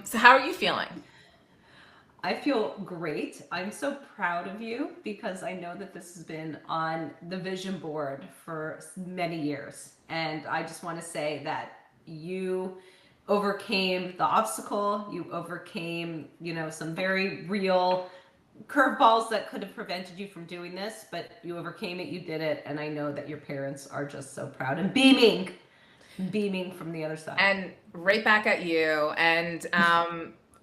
So how are you feeling? I feel great. I'm so proud of you because I know that this has been on the vision board for many years. And I just want to say that you overcame the obstacle, you overcame, some very real curveballs that could have prevented you from doing this, but you overcame it, you did it, and I know that your parents are just so proud and beaming from the other side. And right back at you. And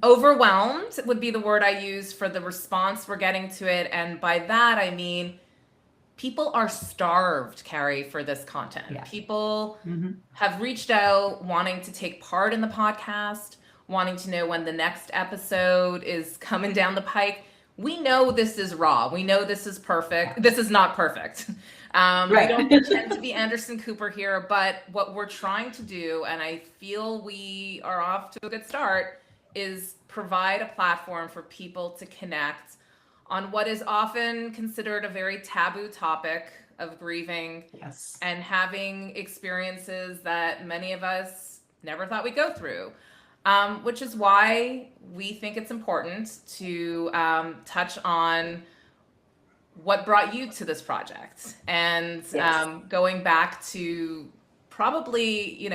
overwhelmed would be the word I use for the response we're getting to it. And by that, I mean, people are starved, Carrie, for this content. Yeah. People Mm-hmm. have reached out wanting to take part in the podcast, wanting to know when the next episode is coming down the pike. We know this is raw. We know this is perfect. This is not perfect. We Right. don't pretend to be Anderson Cooper here, but what we're trying to do, and I feel we are off to a good start, is provide a platform for people to connect on what is often considered a very taboo topic of grieving Yes. and having experiences that many of us never thought we'd go through. Which is why we think it's important to touch on what brought you to this project and Yes. going back to probably,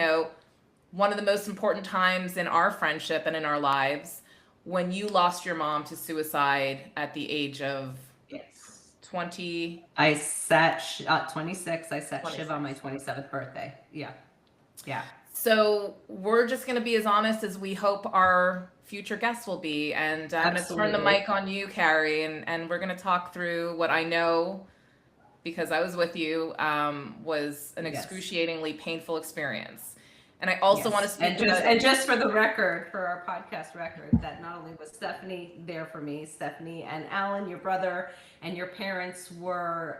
one of the most important times in our friendship and in our lives when you lost your mom to suicide at the age of Yes. 20, I sat 26. I sat Shiva on my 26. 27th birthday. Yeah. Yeah. So we're just going to be as honest as we hope our future guests will be. And I'm going to turn the Absolutely. mic on you, Carrie, and we're going to talk through what I know, because I was with you, was an Yes. excruciatingly painful experience. And I also want to Yes. speak And just for the record, for our podcast record, that not only was Stephanie there for me, Stephanie and Alan, your brother, and your parents were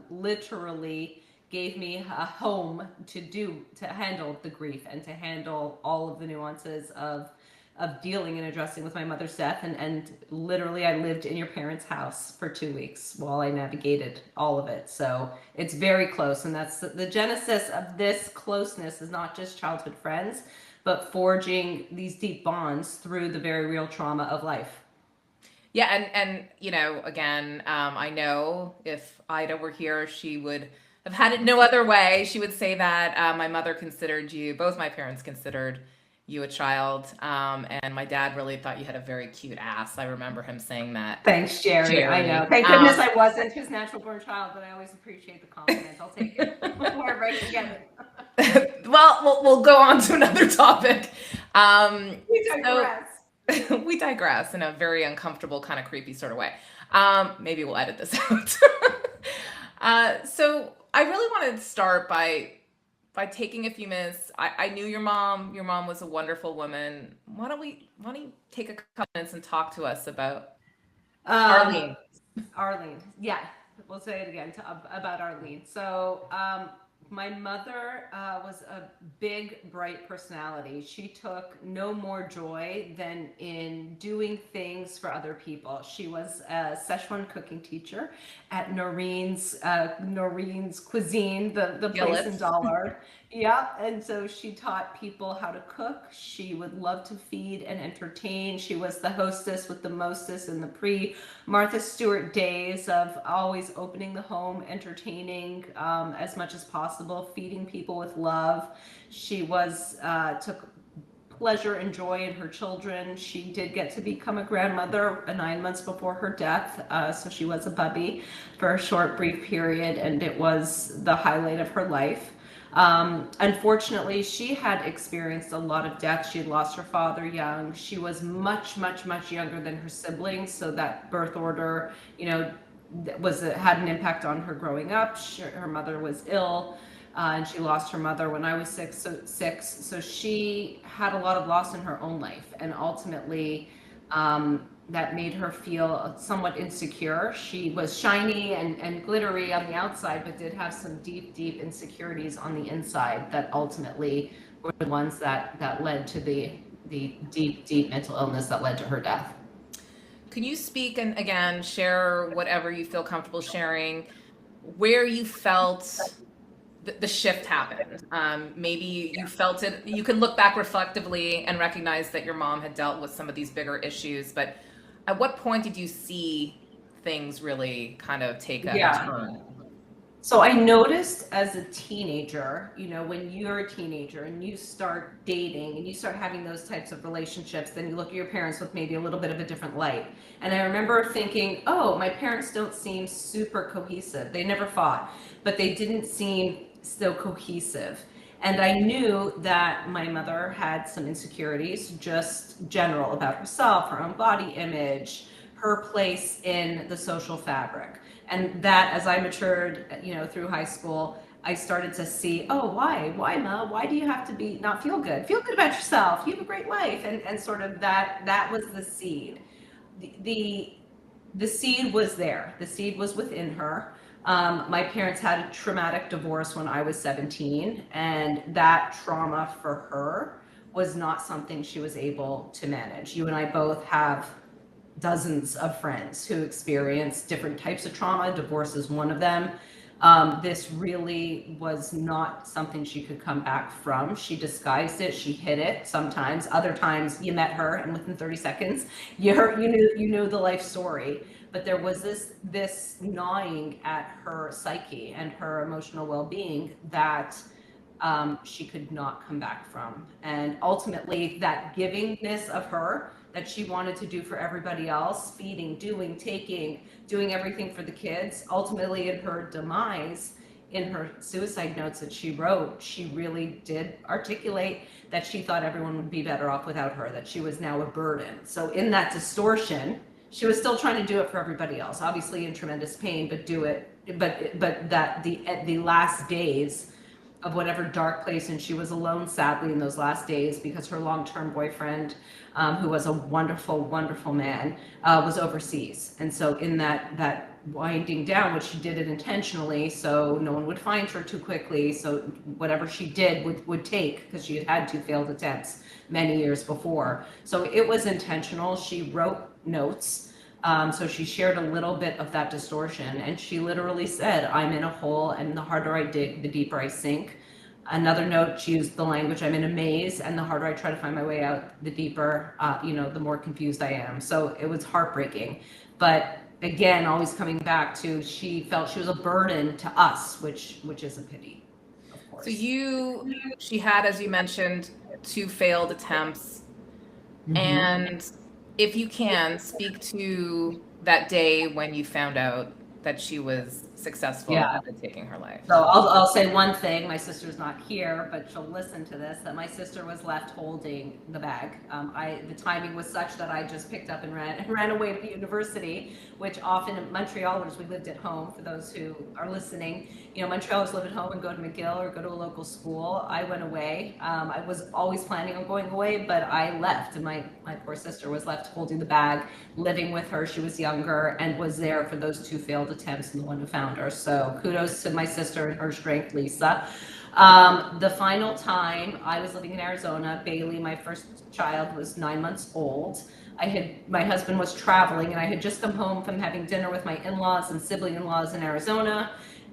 literally gave me a home to handle the grief and to handle all of the nuances of dealing and addressing with my mother's death. And literally, I lived in your parents' house for 2 weeks while I navigated all of it. So it's very close. And that's the genesis of this closeness is not just childhood friends, but forging these deep bonds through the very real trauma of life. Yeah, and again, I know if Ida were here, she would have had it no other way. She would say that my mother considered you, both my parents considered you a child, and my dad really thought you had a very cute ass. I remember him saying that, Thanks, Jerry. I know. Jerry. Thank goodness I wasn't his natural born child, but I always appreciate the compliment. I'll take it wherever I can get Well, we'll go on to another topic. it. We So digress. we digress in a very uncomfortable, kind of creepy sort of way. Maybe we'll edit this out. So I really wanted to start by taking a few minutes. I knew your mom. Your mom was a wonderful woman. Why don't you take a couple minutes and talk to us about Um, Arlene? Arlene. Yeah, we'll say it again about Arlene. So, my mother was a big, bright personality. She took no more joy than in doing things for other people. She was a Szechuan cooking teacher at Noreen's Cuisine, the place in Gillets. Dollard. Yeah, and so she taught people how to cook. She would love to feed and entertain. She was the hostess with the mostest in the pre Martha Stewart days of always opening the home, entertaining as much as possible, feeding people with love. She took pleasure and joy in her children. She did get to become a grandmother 9 months before her death, so she was a bubby for a short, brief period, and it was the highlight of her life. Unfortunately, she had experienced a lot of death. She had lost her father young. She was much, much, much younger than her siblings, so that birth order, had an impact on her growing up. Her mother was ill, and she lost her mother when I was six. So she had a lot of loss in her own life, and ultimately, that made her feel somewhat insecure. She was shiny and glittery on the outside, but did have some deep, deep insecurities on the inside that ultimately were the ones that led to the deep, deep mental illness that led to her death. Can you speak and again share whatever you feel comfortable sharing, where you felt the shift happened. Maybe you felt it. You can look back reflectively and recognize that your mom had dealt with some of these bigger issues. But at what point did you see things really kind of take a Yeah. turn? So I noticed as a teenager, when you're a teenager and you start dating and you start having those types of relationships, then you look at your parents with maybe a little bit of a different light. And I remember thinking, oh, my parents don't seem super cohesive. They never fought, but they didn't seem so cohesive. And I knew that my mother had some insecurities, just general about herself, her own body image, her place in the social fabric. And that, as I matured, through high school, I started to see, oh, why, Ma? Why do you have to be not feel good? Feel good about yourself. You have a great life, and sort of that was the seed. The the seed was there. The seed was within her. My parents had a traumatic divorce when I was 17, and that trauma for her was not something she was able to manage. You and I both have dozens of friends who experience different types of trauma. Divorce is one of them. This really was not something she could come back from. She disguised it. She hid it sometimes. Other times, you met her, and within 30 seconds, you knew the life story. But there was this gnawing at her psyche and her emotional well-being that she could not come back from. And ultimately, that givingness of her that she wanted to do for everybody else, feeding, doing, taking, doing everything for the kids, ultimately in her demise, in her suicide notes that she wrote, she really did articulate that she thought everyone would be better off without her, that she was now a burden. So in that distortion, she was still trying to do it for everybody else, obviously in tremendous pain, but do it, but that the last days of whatever dark place, and she was alone sadly in those last days because her long-term boyfriend, who was a wonderful, wonderful man, was overseas. And so in that winding down, which she did it intentionally so no one would find her too quickly, so whatever she did would take, because she had two failed attempts many years before. So it was intentional. She wrote notes. So she shared a little bit of that distortion, and she literally said, I'm in a hole, and the harder I dig, the deeper I sink. Another note, she used the language, I'm in a maze, and the harder I try to find my way out, the deeper, the more confused I am. So it was heartbreaking. But again, always coming back to, she felt she was a burden to us, which is a pity, of course. So she had, as you mentioned, two failed attempts. Mhm. And if you can, speak to that day when you found out that she was successful Yeah. at taking her life. So I'll say one thing. My sister's not here, but she'll listen to this. That my sister was left holding the bag. The timing was such that I just picked up and ran away to the university, which often in Montrealers, we lived at home. For those who are listening, Montrealers live at home and go to McGill or go to a local school. I went away. I was always planning on going away, but I left, and my poor sister was left holding the bag, living with her. She was younger and was there for those two failed attempts and the one who found her. So kudos to my sister and her strength, Lisa. The final time I was living in Arizona, Bailey, my first child, was 9 months old. My husband was traveling, and I had just come home from having dinner with my in-laws and sibling in-laws in Arizona.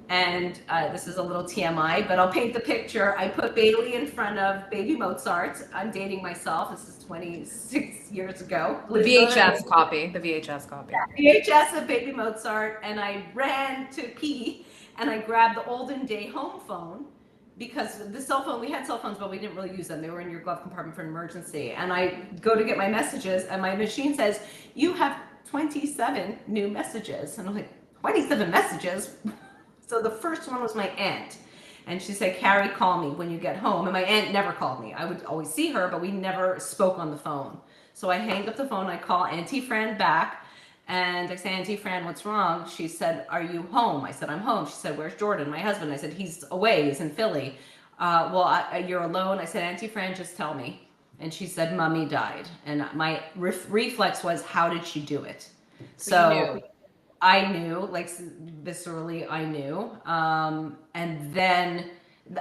And this is a little TMI, but I'll paint the picture. I put Bailey in front of Baby Mozart. I'm dating myself. This is 26 years ago. The VHS copy. VHS of Baby Mozart, and I ran to pee, and I grabbed the olden day home phone, because the cell phone, we had cell phones, but we didn't really use them. They were in your glove compartment for an emergency. And I go to get my messages, and my machine says, you have 27 new messages. And I'm like, 27 messages? So the first one was my aunt. And she said, Carrie, call me when you get home. And my aunt never called me. I would always see her, but we never spoke on the phone. So I hang up the phone. I call Auntie Fran back. And I say, Auntie Fran, what's wrong? She said, are you home? I said, I'm home. She said, where's Jordan, my husband? I said, he's away. He's in Philly. You're alone? I said, Auntie Fran, just tell me. And she said, Mommy died. And my reflex was, how did she do it? So I knew, like, viscerally, I knew. And then,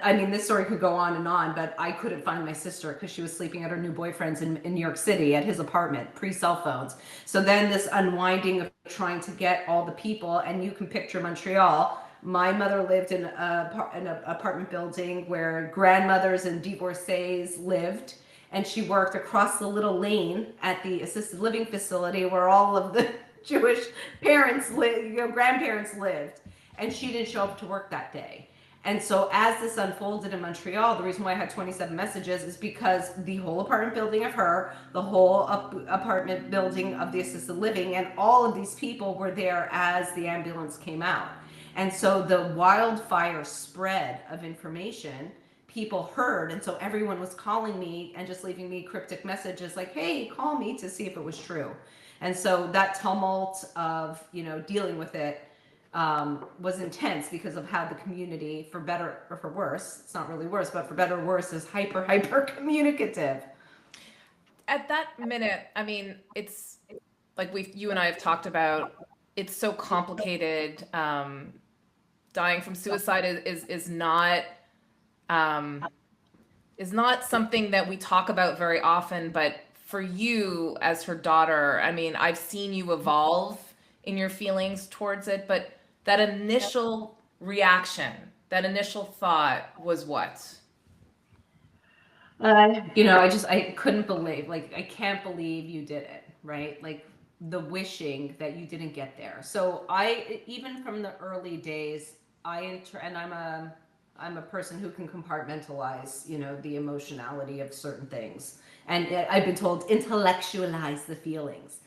I mean, this story could go on, but I couldn't find my sister because she was sleeping at her new boyfriend's in New York City at his apartment, pre-cell phones. So then this unwinding of trying to get all the people, and you can picture Montreal. My mother lived in an apartment building where grandmothers and divorcees lived, and she worked across the little lane at the assisted living facility where all of the Jewish parents, grandparents lived, and she didn't show up to work that day. And so as this unfolded in Montreal, the reason why I had 27 messages is because the whole apartment building of her, the whole apartment building of the assisted living, and all of these people were there as the ambulance came out. And so the wildfire spread of information, people heard, and so everyone was calling me and just leaving me cryptic messages like, hey, call me to see if it was true. And so that tumult of, dealing with it was intense because of how the community, for better or for worse, it's not really worse, but for better or worse, is hyper communicative. At that minute, I mean, it's like you and I have talked about, it's so complicated. Dying from suicide um, is not something that we talk about very often, but for you as her daughter, I mean, I've seen you evolve in your feelings towards it, but that initial reaction, that initial thought was what? I couldn't believe, like, I can't believe you did it, right? Like, the wishing that you didn't get there. So even from the early days, and I'm a person who can compartmentalize, the emotionality of certain things. And I've been told intellectualize the feelings.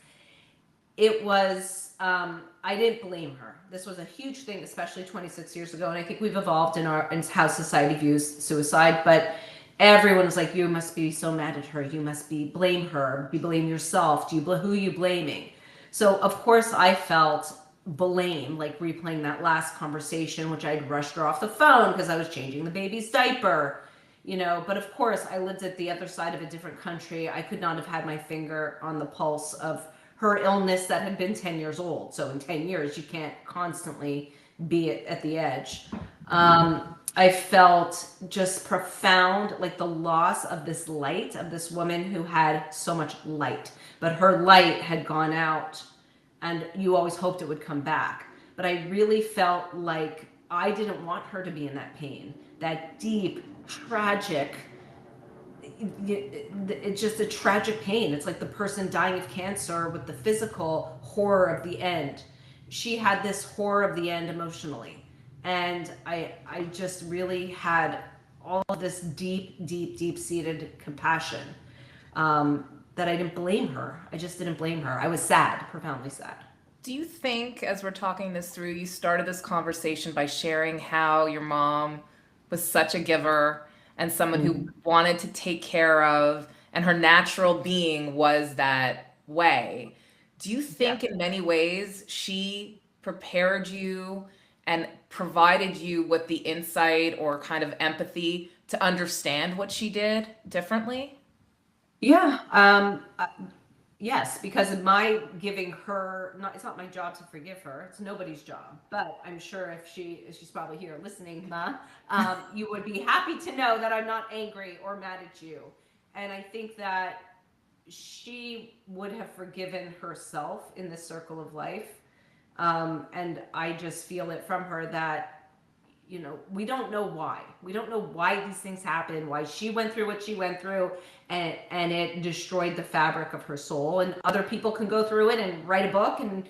It was, I didn't blame her. This was a huge thing, especially 26 years ago. And I think we've evolved in how society views suicide. But everyone was like, you must be so mad at her. You must blame her. You blame yourself. Who are you blaming? So, of course, I felt blame, like replaying that last conversation, which I'd rushed her off the phone because I was changing the baby's diaper. But of course, I lived at the other side of a different country. I could not have had my finger on the pulse of her illness that had been 10 years old. So in 10 years, you can't constantly be at the edge. I felt just profound, like the loss of this light, of this woman who had so much light, but her light had gone out, and you always hoped it would come back. But I really felt like I didn't want her to be in that pain, that deep, tragic, it's just a tragic pain. It's like the person dying of cancer with the physical horror of the end. She had this horror of the end emotionally. And I just really had all of this deep seated compassion, that I didn't blame her. I just didn't blame her. I was sad, profoundly sad. Do you think, as we're talking this through, you started this conversation by sharing how your mom was such a giver and someone who Mm. wanted to take care of, and her natural being was that way? Do you Yeah. think, in many ways, she prepared you and provided you with the insight or kind of empathy to understand what she did differently? Yeah. Yes, because of my giving her, not, it's not my job to forgive her. It's nobody's job. But I'm sure if she's probably here listening, Ma, you would be happy to know that I'm not angry or mad at you. And I think that she would have forgiven herself in this circle of life. And I just feel it from her that, we don't know why. We don't know why these things happen, why she went through what she went through, and it destroyed the fabric of her soul. And other people can go through it and write a book and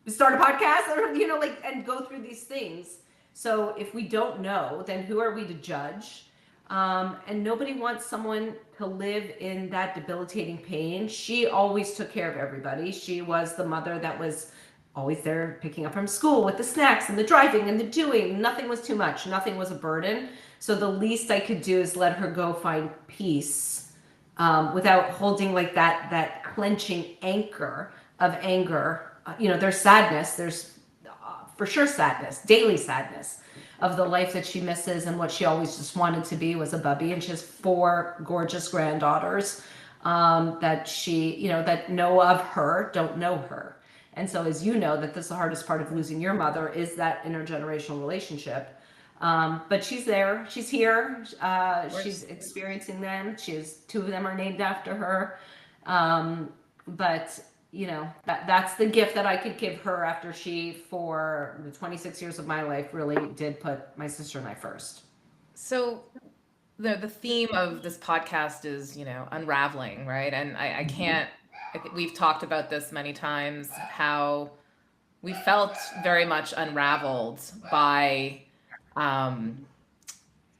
start a podcast, or, and go through these things. So if we don't know, then who are we to judge? And nobody wants someone to live in that debilitating pain. She always took care of everybody. She was the mother that was always there picking up from school with the snacks and the driving and the doing. Nothing was too much. Nothing was a burden. So the least I could do is let her go find peace, without holding like that clenching anchor of anger. There's sadness. There's for sure sadness, daily sadness of the life that she misses, and what she always just wanted to be was a bubby. And she has 4 gorgeous granddaughters, that that know of her, don't know her. And so, as you know, that the hardest part of losing your mother is that intergenerational relationship. But she's there. She's here. She's experiencing them. She has 2 of them are named after her. But that's the gift that I could give her after she, for the 26 years of my life, really did put my sister and I first. So the theme of this podcast is, unraveling, right? And I can't, I think we've talked about this many times, how we felt very much unraveled by um,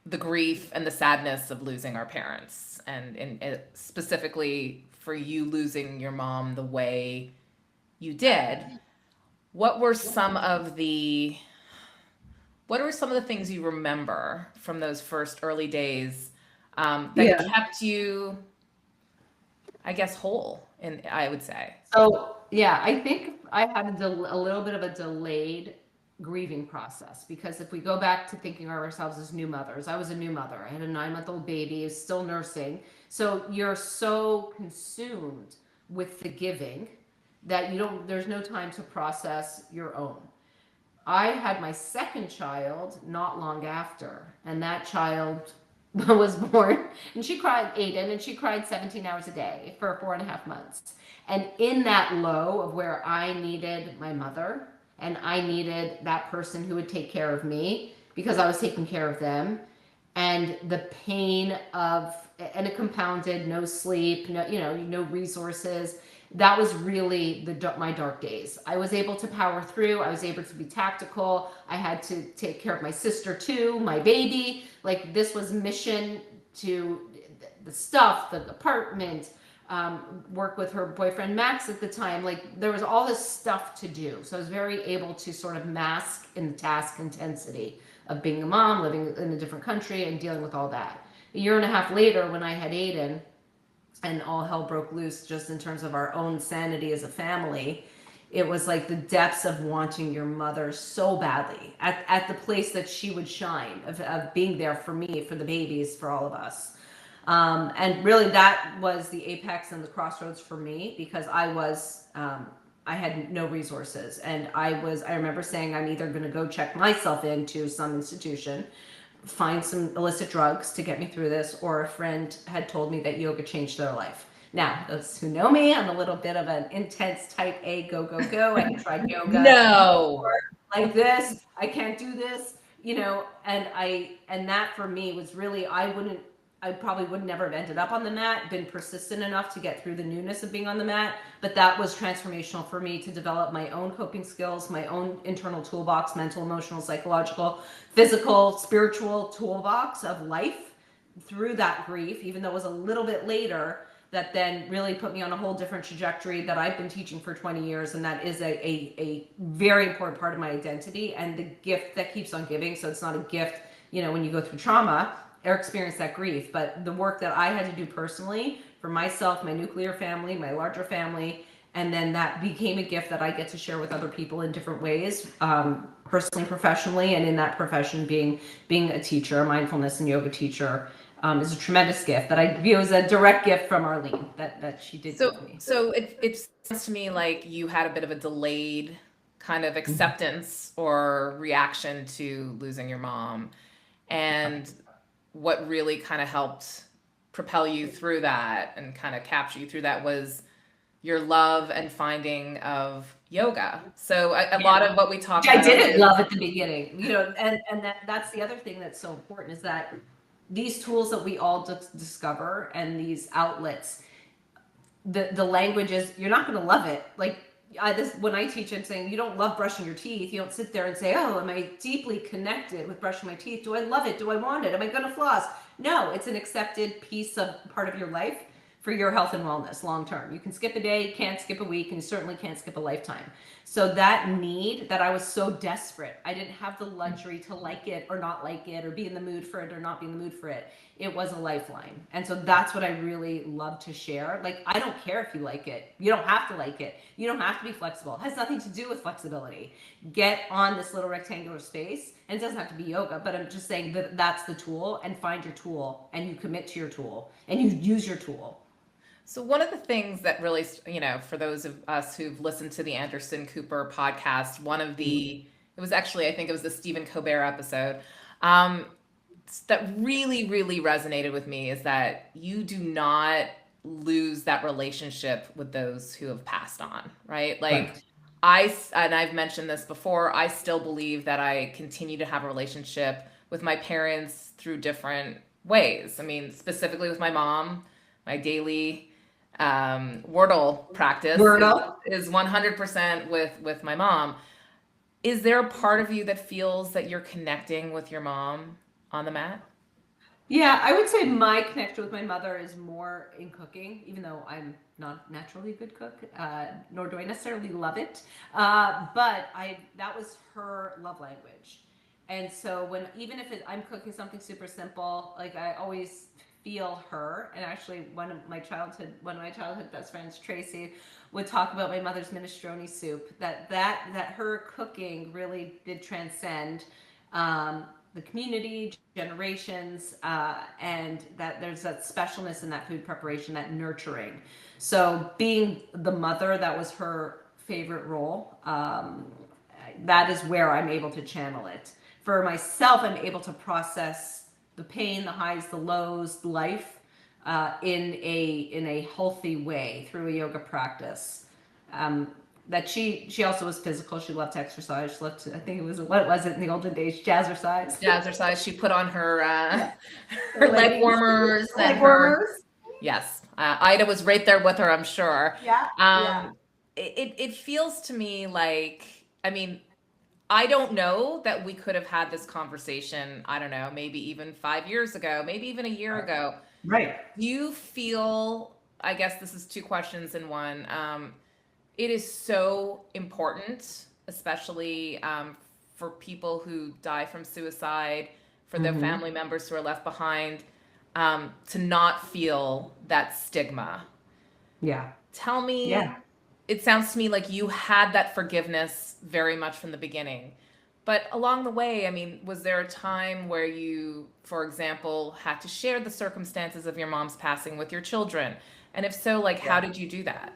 the grief and the sadness of losing our parents, and specifically for you losing your mom the way you did. What were some of the what are some of the things you remember from those first early days that Yeah. kept you, I guess, whole? And I would say, So yeah, I think I had a little bit of a delayed grieving process, because if we go back to thinking of ourselves as new mothers, I was a new mother. I had a 9-month-old baby, is still nursing. So you're so consumed with the giving that you don't. There's no time to process your own. I had my second child not long after, and that child was born, and she cried, Aiden, and she cried 17 hours a day for 4.5 months. And in that low of where I needed my mother and I needed that person who would take care of me because I was taking care of them, and the pain of, and it compounded, no sleep, no resources. That was really my dark days. I was able to power through. I was able to be tactical. I had to take care of my sister too, my baby. Like, this was mission to the stuff, the apartment, work with her boyfriend Max at the time. Like, there was all this stuff to do. So I was very able to sort of mask in the task intensity of being a mom, living in a different country, and dealing with all that. A year and a half later, when I had Aiden, and all hell broke loose just in terms of our own sanity as a family, it was like the depths of wanting your mother so badly at the place that she would shine, of being there for me, for the babies, for all of us. And really, that was the apex and the crossroads for me, because I had no resources. And I remember saying, I'm either going to go check myself into some institution, find some illicit drugs to get me through this, or a friend had told me that yoga changed their life. Now, those who know me, I'm a little bit of an intense type A, go, go, go. I had tried yoga no. before, like this. I can't do this, and that for me was really, I probably would never have ended up on the mat, been persistent enough to get through the newness of being on the mat. But that was transformational for me to develop my own coping skills, my own internal toolbox, mental, emotional, psychological, physical, spiritual toolbox of life through that grief, even though it was a little bit later, that then really put me on a whole different trajectory that I've been teaching for 20 years. And that is a very important part of my identity, and the gift that keeps on giving. So it's not a gift, when you go through trauma or experience that grief, but the work that I had to do personally for myself, my nuclear family, my larger family, and then that became a gift that I get to share with other people in different ways, personally, professionally, and in that profession, being a teacher, a mindfulness and yoga teacher, is a tremendous gift that I view as a direct gift from Arlene that she did So give me. so it sounds to me like you had a bit of a delayed kind of acceptance or reaction to losing your mom, and what really kind of helped propel you through that and kind of capture you through that was your love and finding of yoga. So a lot of what we talk Which I about didn't is, love at the beginning, and that's the other thing that's so important, is that these tools that we all discover, and these outlets, the language is, you're not going to love it. Like, when I teach, I'm saying, you don't love brushing your teeth. You don't sit there and say, oh, am I deeply connected with brushing my teeth? Do I love it? Do I want it? Am I going to floss? No, it's an accepted piece of part of your life for your health and wellness long term. You can skip a day, can't skip a week, and you certainly can't skip a lifetime. So that need, that I was so desperate, I didn't have the luxury to like it or not like it, or be in the mood for it or not be in the mood for it. It was a lifeline. And so that's what I really love to share. Like, I don't care if you like it. You don't have to like it. You don't have to be flexible. It has nothing to do with flexibility. Get on this little rectangular space, and it doesn't have to be yoga, but I'm just saying that that's the tool, and find your tool, and you commit to your tool, and you use your tool. so one of the things that really, for those of us who've listened to the Anderson Cooper podcast, one of the, it was actually, I think it was the Stephen Colbert episode, um, that really, really resonated with me is that you do not lose that relationship with those who have passed on, right? Like Right. and I've mentioned this before, I still believe that I continue to have a relationship with my parents through different ways. I mean, specifically with my mom, my daily Wordle practice Wordle. is 100% with my mom. Is there a part of you that feels that you're connecting with your mom on the mat? Yeah, I would say my connection with my mother is more in cooking, even though I'm not naturally a good cook, nor do I necessarily love it. But I that was her love language, and so when even if I'm cooking something super simple, like I always feel her. And actually, one of my childhood best friends, Tracy, would talk about my mother's minestrone soup. That her cooking really did transcend. The community, generations, and that there's that specialness in that food preparation, that nurturing. So being the mother, that was her favorite role. That is where I'm able to channel it. For myself, I'm able to process the pain, the highs, the lows, life in a healthy way through a yoga practice. Um, that she also was physical. She loved to exercise. She loved to, I think it was, what was it in the olden days? Jazzercise. Jazzercise. She put on her Yeah. Her her leg leggings, warmers and leg her warmers. yes. Ida was right there with her, I'm sure. Yeah, yeah. Um, it feels to me like, I mean, I don't know that we could have had this conversation. I don't know, maybe even 5 years ago, maybe even a year ago. Right. Do you feel? I guess this is two questions in one. It is so important, especially for people who die from suicide, for their Mm-hmm. family members who are left behind, to not feel that stigma. Yeah. Tell me, Yeah. it sounds to me like you had that forgiveness very much from the beginning. But along the way, I mean, was there a time where you, for example, had to share the circumstances of your mom's passing with your children? And if so, like, how Yeah. did you do that?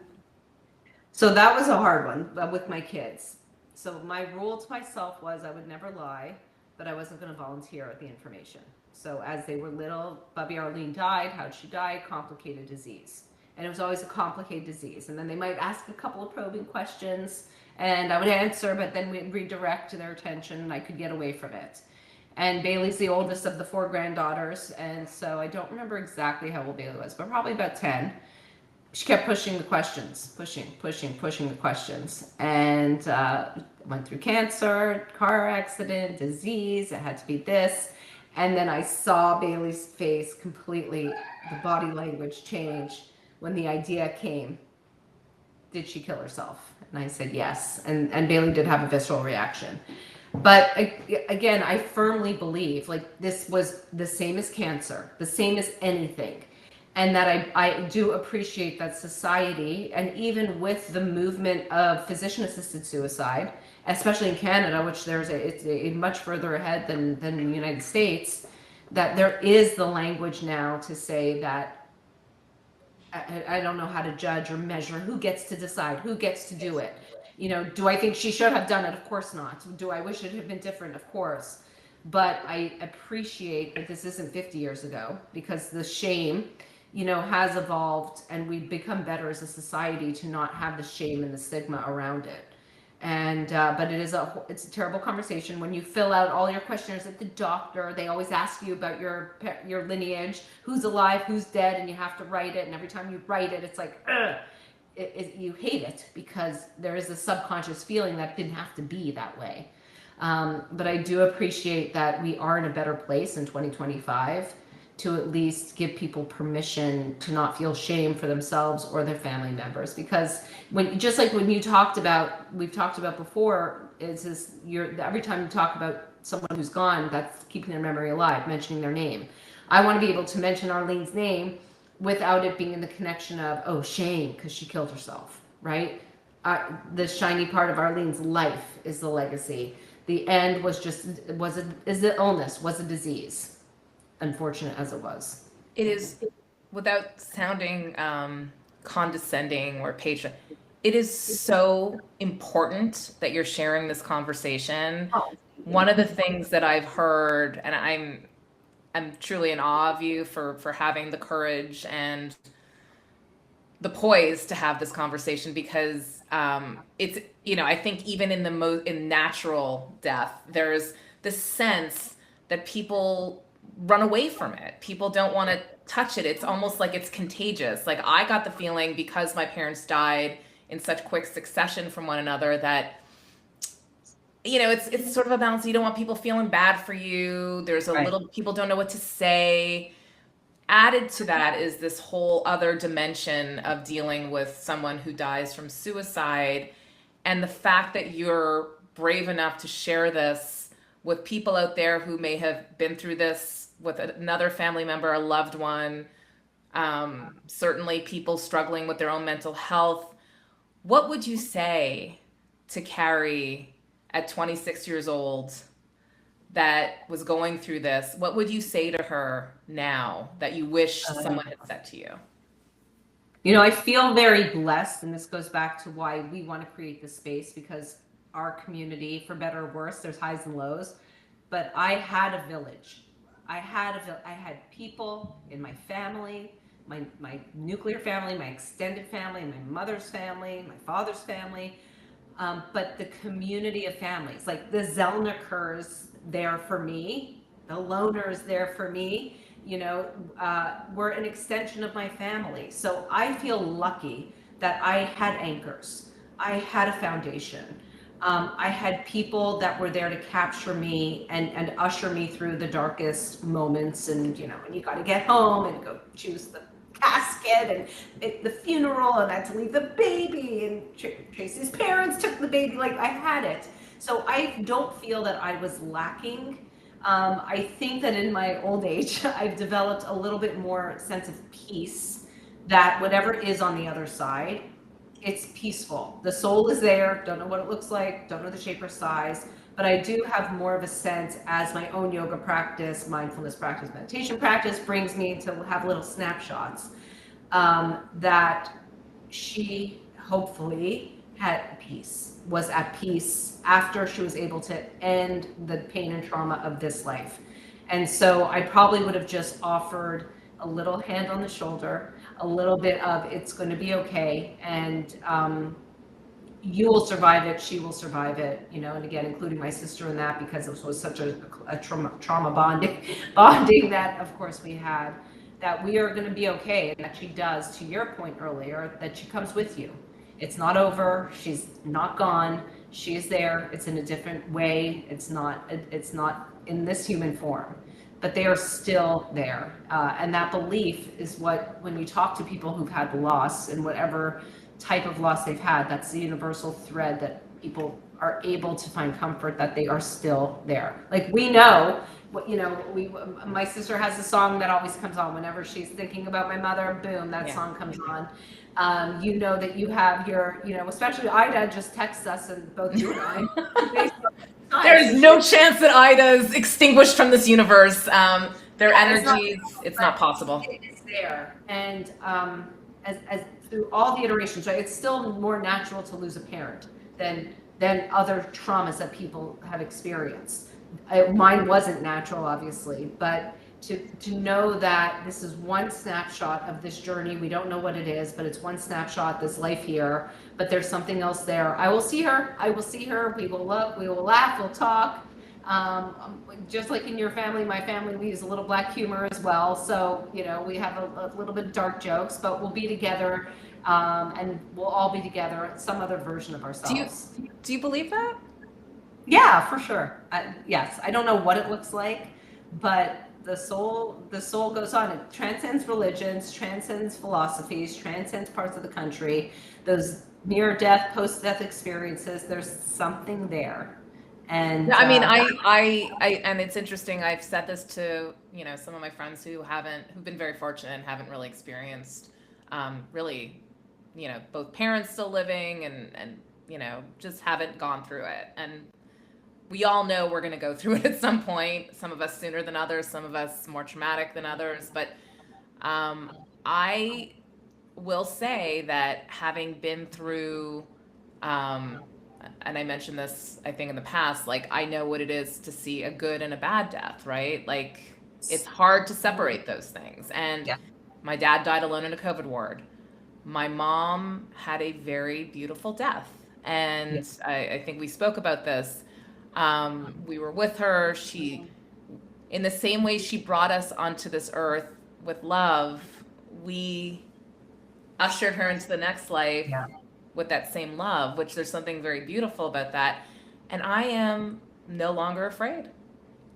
So that was a hard one with my kids. So my rule to myself was I would never lie, but I wasn't going to volunteer the information. So as they were little, Bubby Arlene died. How'd she die? Complicated disease. And it was always a complicated disease. And then they might ask a couple of probing questions and I would answer, but then we'd redirect their attention and I could get away from it. And Bailey's the oldest of the four granddaughters. And so I don't remember exactly how old Bailey was, but probably about 10. She kept pushing the questions, pushing the questions, and went through cancer, car accident, disease. It had to be this, and then I saw Bailey's face completely, the body language change when the idea came. Did she kill herself? And I said yes, and Bailey did have a visceral reaction. But again, I firmly believe like this was the same as cancer, the same as anything. And that I do appreciate that society, and even with the movement of physician assisted suicide, especially in Canada, which it's a much further ahead than the United States, that there is the language now to say that I don't know how to judge or measure who gets to decide, who gets to do it. You know, do I think she should have done it? Of course not. Do I wish it had been different? Of course. But I appreciate that this isn't 50 years ago, because the shame, has evolved and we've become better as a society to not have the shame and the stigma around it. And but it's a terrible conversation when you fill out all your questionnaires at the doctor. They always ask you about your lineage, who's alive, who's dead, and you have to write it. And every time you write it, it's like, ugh, you hate it because there is a subconscious feeling that it didn't have to be that way. But I do appreciate that we are in a better place in 2025 to at least give people permission to not feel shame for themselves or their family members. Because just like when we've talked about before, every time you talk about someone who's gone, that's keeping their memory alive, mentioning their name. I want to be able to mention Arlene's name without it being in the connection of, oh, shame because she killed herself, right? The shiny part of Arlene's life is the legacy. The end is the illness, was a disease, unfortunate as it was. It is, without sounding condescending or patron, it is so important that you're sharing this conversation. Oh, One of the things that I've heard, and I'm truly in awe of you for having the courage and the poise to have this conversation because it's, I think even in in natural death, there's this sense that people run away from it. People don't want to touch it. It's almost like it's contagious. Like I got the feeling because my parents died in such quick succession from one another that it's sort of a balance. You don't want people feeling bad for you. There's a Right. little people don't know what to say. Added to that is this whole other dimension of dealing with someone who dies from suicide, and the fact that you're brave enough to share this with people out there who may have been through this with another family member, a loved one, certainly people struggling with their own mental health. What would you say to Carrie at 26 years old that was going through this? What would you say to her now that you wish someone had said to you? I feel very blessed, and this goes back to why we want to create this space, because our community, for better or worse, there's highs and lows. But I had a village. I had people in my family, my nuclear family, my extended family, my mother's family, my father's family, but the community of families, like the Zellnikers there for me, the loners there for me, were an extension of my family. So I feel lucky that I had anchors. I had a foundation. I had people that were there to capture me and usher me through the darkest moments. And, and you got to get home and go choose the casket and the funeral, and I had to leave the baby, and Tracy's parents took the baby. Like, I had it. So I don't feel that I was lacking. I think that in my old age, I've developed a little bit more sense of peace, that whatever is on the other side, it's peaceful. The soul is there. Don't know what it looks like. Don't know the shape or size. But I do have more of a sense, as my own yoga practice, mindfulness practice, meditation practice brings me to have little snapshots, that she hopefully had peace, was at peace after she was able to end the pain and trauma of this life. And so I probably would have just offered a little hand on the shoulder, a little bit of it's going to be okay, and you will survive it, she will survive it, and again, including my sister in that, because this was such a trauma bonding that, of course, we had, that we are going to be okay, and that she does, to your point earlier, that she comes with you. It's not over. She's not gone. She is there. It's in a different way. It's not in this human form, but they are still there. And that belief is what, when you talk to people who've had loss, and whatever type of loss they've had, that's the universal thread that people are able to find comfort, that they are still there. Like, we know what, my sister has a song that always comes on whenever she's thinking about my mother. Boom, that song comes on. That you have your, especially Ida just texts us, and both you and I. There's no chance that Ida's extinguished from this universe. Their energies, it's not possible. It is there. And as through all the iterations, right, it's still more natural to lose a parent than other traumas that people have experienced. Mine wasn't natural, obviously, but to know that this is one snapshot of this journey. We don't know what it is, but it's one snapshot, this life here, but there's something else there. I will see her. We will look, we will laugh, we'll talk. Just like in your family, my family, we use a little black humor as well. So, we have a little bit of dark jokes, but we'll be together, and we'll all be together, some other version of ourselves. Do you believe that? Yeah, for sure. Yes. I don't know what it looks like, but the soul goes on. It transcends religions, transcends philosophies, transcends parts of the country. Those near death, post death experiences, there's something there. And I mean, I and it's interesting. I've said this to some of my friends who've been very fortunate and haven't really experienced, really, both parents still living, and just haven't gone through it. And we all know we're going to go through it at some point. Some of us sooner than others. Some of us more traumatic than others. But I will say that having been through, and I mentioned this, I think, in the past, like, I know what it is to see a good and a bad death, right? Like, it's hard to separate those things. And my dad died alone in a COVID ward. my mom had a very beautiful death. Yeah. And I think we spoke about this. We were with her. In the same way she brought us onto this earth with love, we ushered her into the next life Yeah. with that same love, which there's something very beautiful about that. And I am no longer afraid,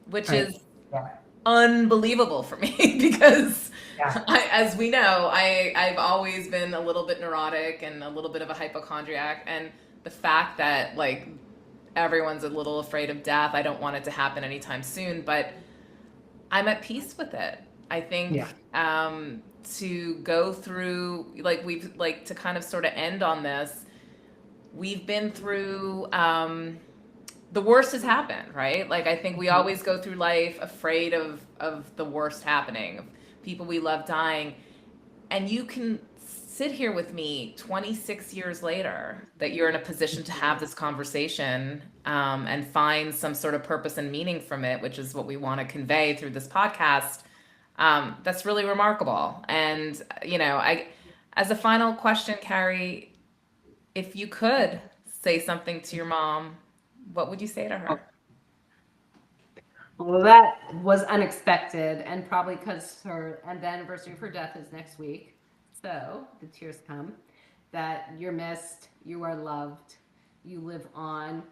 which Right. is Yeah. unbelievable for me because Yeah. as we know, I've always been a little bit neurotic and a little bit of a hypochondriac. And the fact that like everyone's a little afraid of death, I don't want it to happen anytime soon, but I'm at peace with it. I think Yeah. to go through, like, we've, like, to kind of sort of end on this, we've been through, the worst has happened, right? Like, I think we Mhm. always go through life afraid of the worst happening, of people we love dying. And you can sit here with me 26 years later that you're in a position to have this conversation, and find some sort of purpose and meaning from it, which is what we want to convey through this podcast. That's really remarkable. And, as a final question, Carrie, if you could say something to your mom, what would you say to her? Well, that was unexpected, and probably because the anniversary of her death is next week. So the tears come. That you're missed, you are loved, you live on,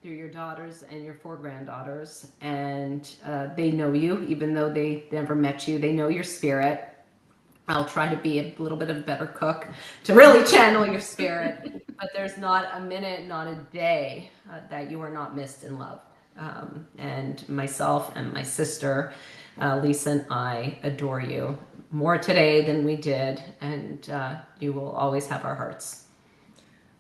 through your daughters and your four granddaughters, and they know you, even though they never met you. They know your spirit. I'll try to be a little bit of a better cook to really channel your spirit. But there's not a minute, not a day that you are not missed and loved. And myself and my sister, Lisa and I adore you more today than we did. And you will always have our hearts.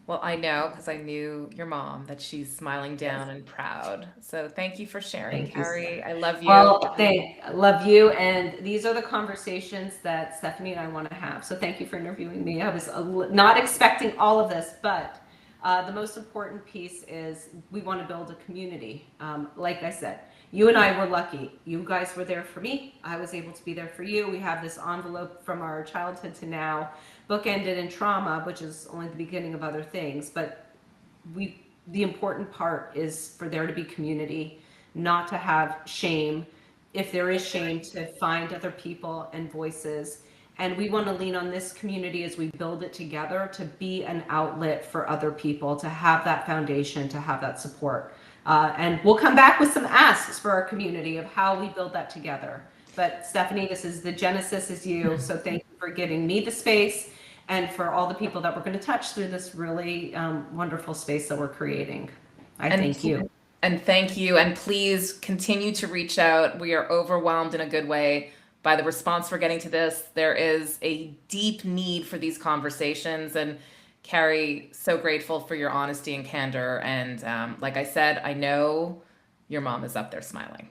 Well, I know because I knew your mom that she's smiling Yes. down and proud. So thank you for sharing, Thank you. Carrie. I love you. Well, I love you, and these are the conversations that Stephanie and I want to have. So thank you for interviewing me. I was not expecting all of this, but the most important piece is we want to build a community. Like I said, you and I were lucky. You guys were there for me. I was able to be there for you. We have this envelope from our childhood to now, bookended in trauma, which is only the beginning of other things. But the important part is for there to be community, not to have shame. If there is shame, to find other people and voices. And we want to lean on this community as we build it together to be an outlet for other people, to have that foundation, to have that support. And we'll come back with some asks for our community of how we build that together. But Stephanie, this is the genesis is you. So thank you for giving me the space and for all the people that we're going to touch through this really wonderful space that we're creating. I And thank you. and thank you. And please continue to reach out. We are overwhelmed in a good way by the response we're getting to this. There is a deep need for these conversations. And Carrie, so grateful for your honesty and candor. And like I said, I know your mom is up there smiling.